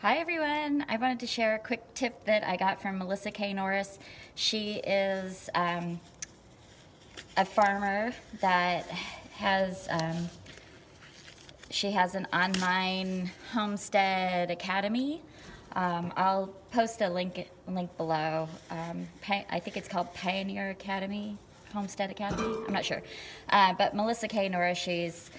Hi everyone, I wanted to share a quick tip that I got from Melissa K. Norris. She is a farmer that has, she has an online homestead academy. I'll post a link below. I think it's called Pioneer Academy, Homestead Academy, I'm not sure. But Melissa K. Norris, she's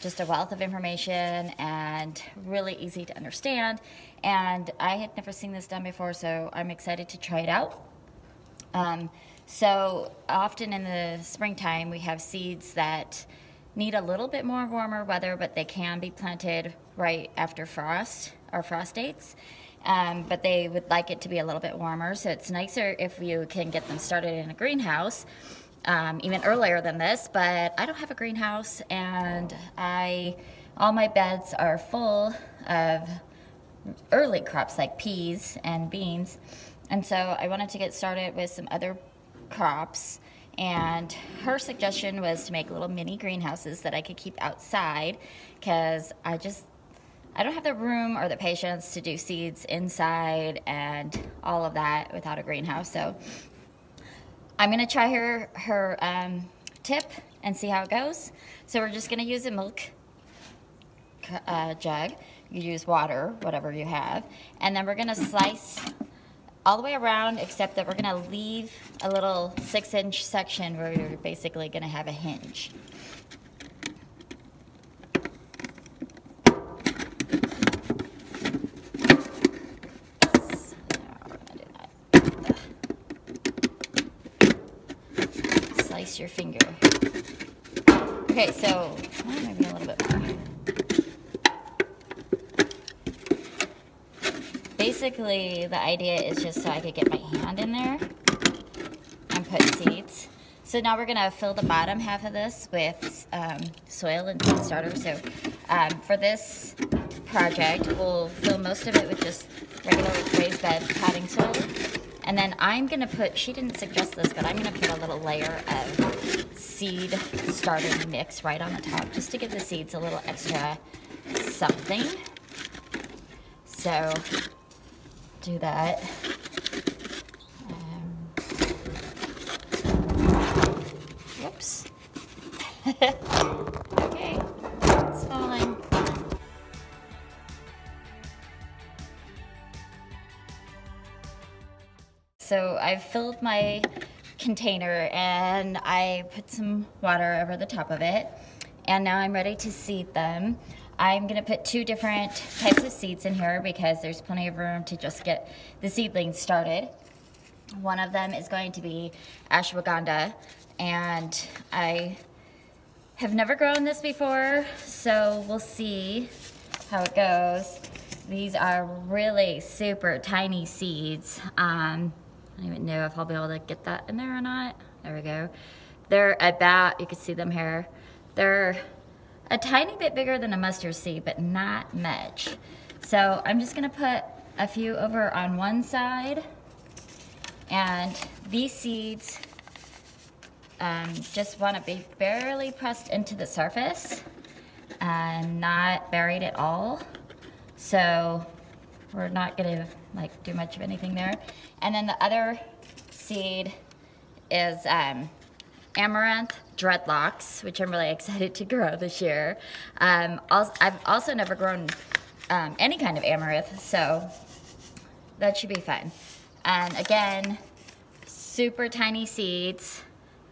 just a wealth of information and really easy to understand. And I had never seen this done before, so I'm excited to try it out. So often in the springtime, we have seeds that need a little bit more warmer weather, but they can be planted right after frost or frost dates. But they would like it to be a little bit warmer, so it's nicer if you can get them started in a greenhouse. Even earlier than this, but I don't have a greenhouse, and all my beds are full of early crops like peas and beans, and so I wanted to get started with some other crops. And her suggestion was to make little mini greenhouses that I could keep outside, because I don't have the room or the patience to do seeds inside and all of that without a greenhouse. So I'm gonna try her tip and see how it goes. So we're just gonna use a milk jug. You use water, whatever you have. And then we're gonna slice all the way around, except that we're gonna leave a little 6-inch section where you're basically gonna have a hinge. Slice your finger. Okay, so maybe a little bit more. Basically, the idea is just so I could get my hand in there and put seeds. So now we're gonna fill the bottom half of this with soil and seed starter. So for this project, we'll fill most of it with just regular raised bed potting soil. And then I'm gonna put, she didn't suggest this, but I'm gonna put a little layer of seed starter mix right on the top, just to give the seeds a little extra something. So, do that. Whoops. Okay, it's falling. So I've filled my container and I put some water over the top of it, and now I'm ready to seed them. I'm gonna put 2 different types of seeds in here because there's plenty of room to just get the seedlings started. One of them is going to be ashwagandha, and I have never grown this before, so we'll see how it goes. These are really super tiny seeds. I don't even know if I'll be able to get that in there or not. There we go. They're about, you can see them here, they're a tiny bit bigger than a mustard seed, but not much. So I'm just gonna put a few over on one side, and these seeds just wanna be barely pressed into the surface and not buried at all. So we're not gonna do much of anything there. And then the other seed is amaranth dreadlocks, which I'm really excited to grow this year. I've also never grown any kind of amaranth, so that should be fun. And again, super tiny seeds,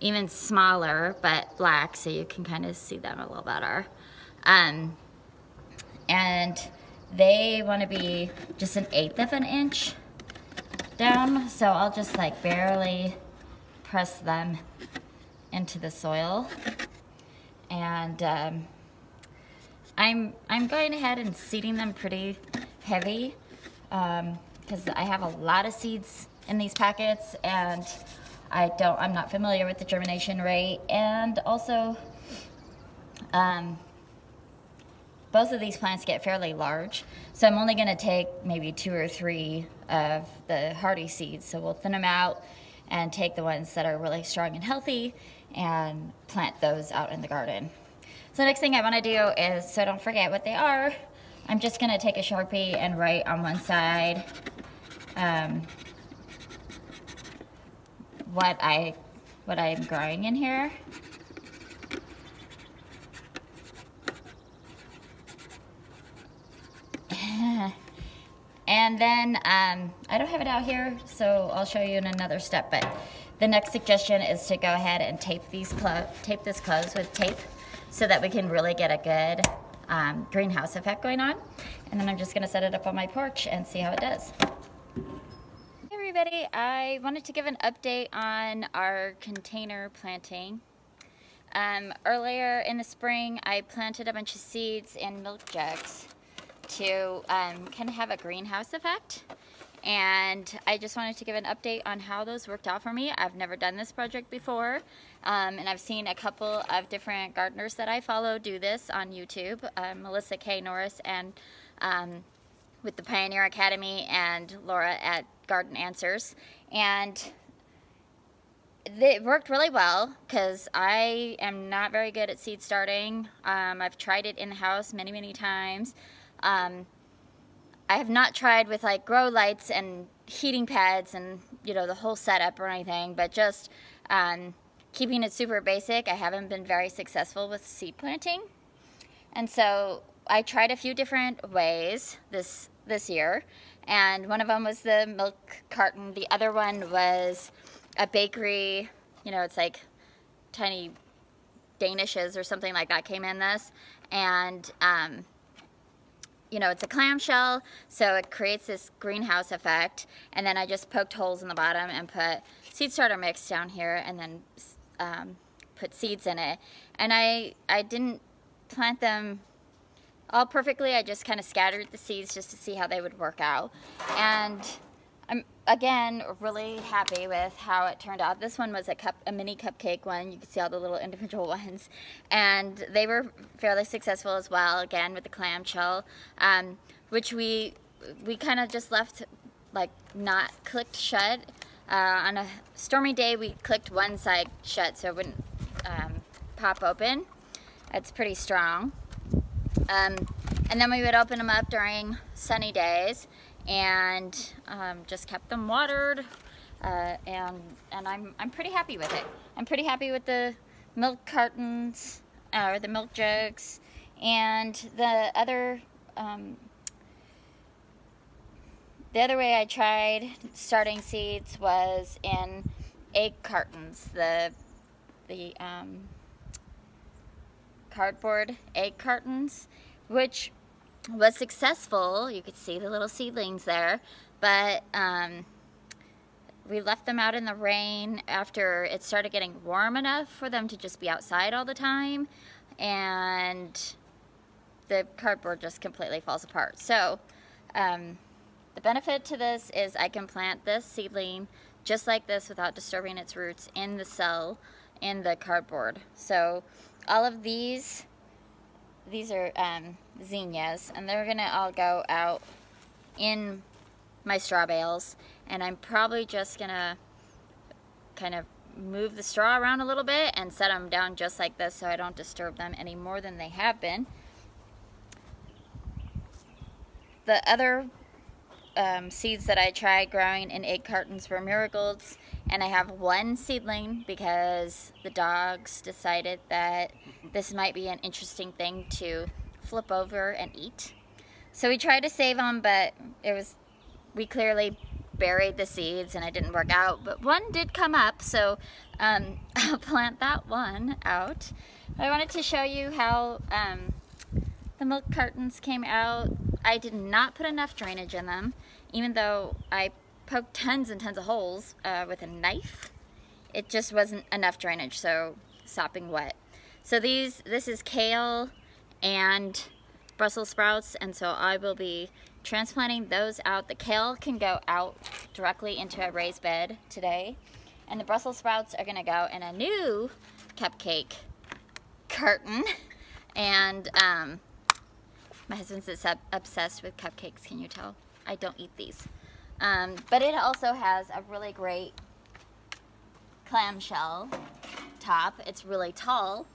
even smaller, but black, so you can kind of see them a little better. And they want to be just 1/8 of an inch down, so I'll just barely press them into the soil. And I'm going ahead and seeding them pretty heavy because I have a lot of seeds in these packets, and I'm not familiar with the germination rate, and also both of these plants get fairly large, so I'm only going to take maybe 2 or 3 of the hardy seeds. So we'll thin them out and take the ones that are really strong and healthy and plant those out in the garden. So the next thing I want to do is, so don't forget what they are, I'm just gonna take a Sharpie and write on one side what I'm growing in here. And then I don't have it out here, so I'll show you in another step, but the next suggestion is to go ahead and tape this closed with tape so that we can really get a good greenhouse effect going on. And then I'm just gonna set it up on my porch and see how it does. Hey everybody, I wanted to give an update on our container planting. Earlier in the spring, I planted a bunch of seeds in milk jugs to kind of have a greenhouse effect, and I just wanted to give an update on how those worked out for me. I've never done this project before, and I've seen a couple of different gardeners that I follow do this on YouTube, Melissa K. Norris and with the Pioneer Academy, and Laura at Garden Answers, and it worked really well because I am not very good at seed starting. I've tried it in the house many times. I have not tried with like grow lights and heating pads and, you know, the whole setup or anything, but just keeping it super basic. I haven't been very successful with seed planting. And so I tried a few different ways this year, and one of them was the milk carton. The other one was a bakery, you know, it's like tiny danishes or something like that came in this, and you know, it's a clamshell, so it creates this greenhouse effect. And then I just poked holes in the bottom and put seed starter mix down here, and then put seeds in it. And I didn't plant them all perfectly. I just kind of scattered the seeds just to see how they would work out. And I'm, again, really happy with how it turned out. This one was a mini cupcake one. You can see all the little individual ones. And they were fairly successful as well, again, with the clamshell, which we kind of just left, like, not clicked shut. On a stormy day, we clicked one side shut so it wouldn't pop open. It's pretty strong. And then we would open them up during sunny days, and just kept them watered, and I'm pretty happy with it. I'm pretty happy with the milk cartons, or the milk jugs, and the other way I tried starting seeds was in egg cartons, the cardboard egg cartons, which was successful. You could see the little seedlings there, but we left them out in the rain after it started getting warm enough for them to just be outside all the time, and the cardboard just completely falls apart. So the benefit to this is I can plant this seedling just like this without disturbing its roots in the cell in the cardboard. So all of these are zinnias, and they're gonna all go out in my straw bales, and I'm probably just gonna kind of move the straw around a little bit and set them down just like this so I don't disturb them any more than they have been. The other seeds that I tried growing in egg cartons were marigolds, and I have one seedling because the dogs decided that this might be an interesting thing to flip over and eat. So we tried to save them, but we clearly buried the seeds and it didn't work out, but one did come up, so I'll plant that one out. I wanted to show you how the milk cartons came out. I did not put enough drainage in them, even though I poked tons and tons of holes with a knife. It just wasn't enough drainage, so sopping wet. So this is kale and Brussels sprouts, and so I will be transplanting those out. The kale can go out directly into a raised bed today, and the Brussels sprouts are gonna go in a new cupcake carton. And my husband's obsessed with cupcakes, can you tell? I don't eat these. But it also has a really great clamshell top. It's really tall.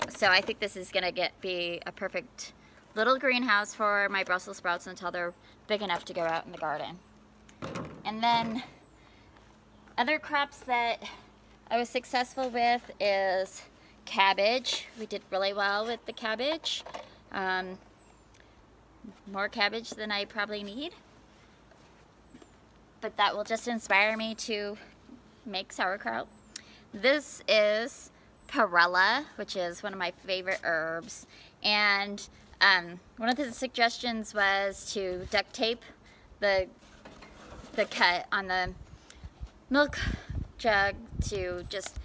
So I think this is gonna be a perfect little greenhouse for my Brussels sprouts until they're big enough to go out in the garden. And then other crops that I was successful with is cabbage. We did really well with the cabbage. More cabbage than I probably need. But that will just inspire me to make sauerkraut. This is perilla, which is one of my favorite herbs. And one of the suggestions was to duct tape the cut on the milk jug to just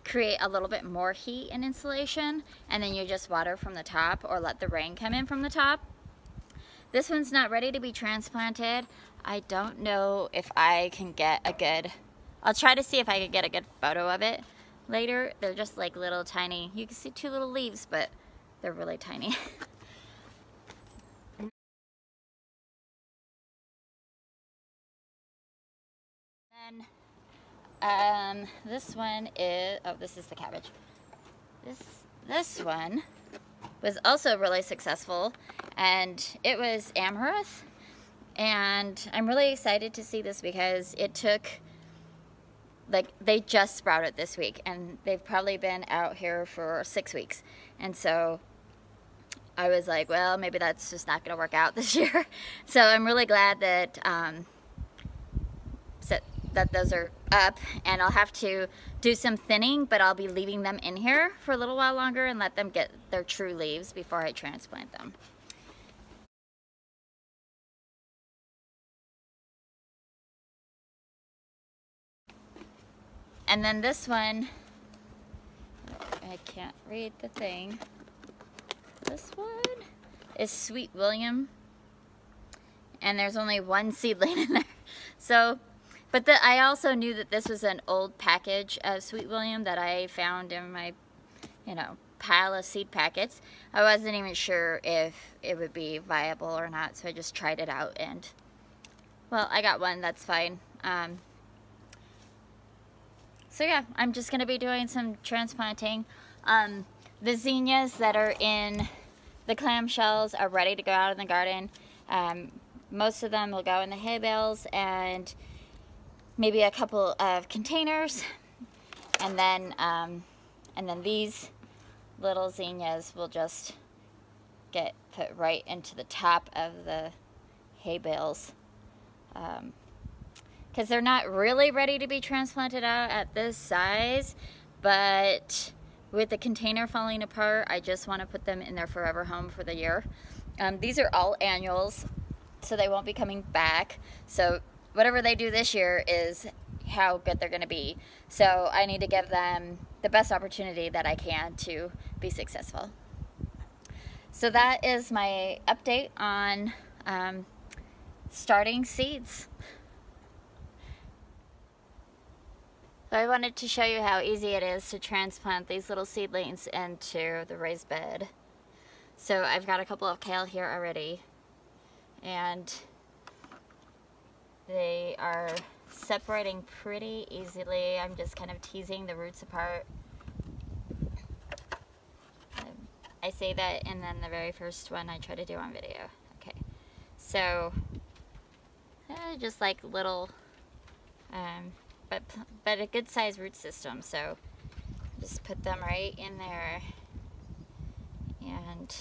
create a little bit more heat and insulation, and then you just water from the top or let the rain come in from the top. This one's not ready to be transplanted. I don't know if I can get a good, I'll try to see if I can get a good photo of it later. They're just like little tiny, you can see 2 little leaves, but they're really tiny. Then this one is, oh, this is the cabbage. This one was also really successful, and it was amaranth. And I'm really excited to see this because it took, like, they just sprouted this week, and they've probably been out here for 6 weeks. And so I was like, well, maybe that's just not going to work out this year. So I'm really glad that that those are up, and I'll have to do some thinning, but I'll be leaving them in here for a little while longer and let them get their true leaves before I transplant them. And then this one, I can't read the thing. This one is Sweet William, and there's only 1 seedling in there. So, but I also knew that this was an old package of Sweet William that I found in my, pile of seed packets. I wasn't even sure if it would be viable or not, so I just tried it out, and, well, I got one, that's fine. So yeah, I'm just going to be doing some transplanting. The zinnias that are in the clamshells are ready to go out in the garden. Most of them will go in the hay bales and maybe a couple of containers, and then these little zinnias will just get put right into the top of the hay bales, because they're not really ready to be transplanted out at this size, but with the container falling apart, I just want to put them in their forever home for the year. These are all annuals, so they won't be coming back. So whatever they do this year is how good they're going to be. So I need to give them the best opportunity that I can to be successful. So that is my update on starting seeds. So I wanted to show you how easy it is to transplant these little seedlings into the raised bed. So I've got a couple of kale here already, and they are separating pretty easily. I'm just kind of teasing the roots apart. I say that, and then the very first one I try to do on video. Okay, so just like little, but a good sized root system. So just put them right in there and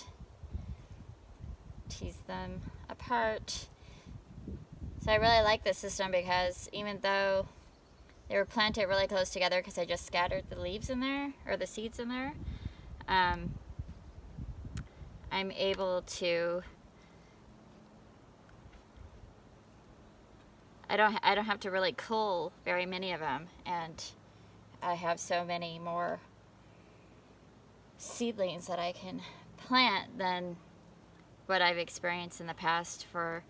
tease them apart. So I really like this system because even though they were planted really close together, because I just scattered the leaves in there, or the seeds in there, I'm able to, I don't have to really cull very many of them, and I have so many more seedlings that I can plant than what I've experienced in the past for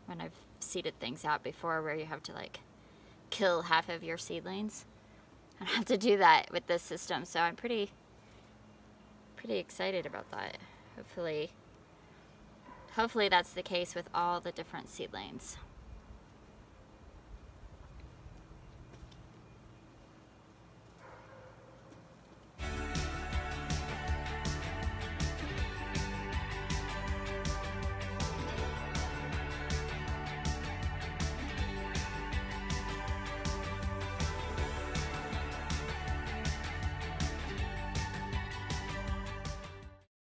when I've seeded things out before, where you have to like kill half of your seedlings. I don't have to do that with this system, so I'm pretty excited about that. Hopefully that's the case with all the different seedlings.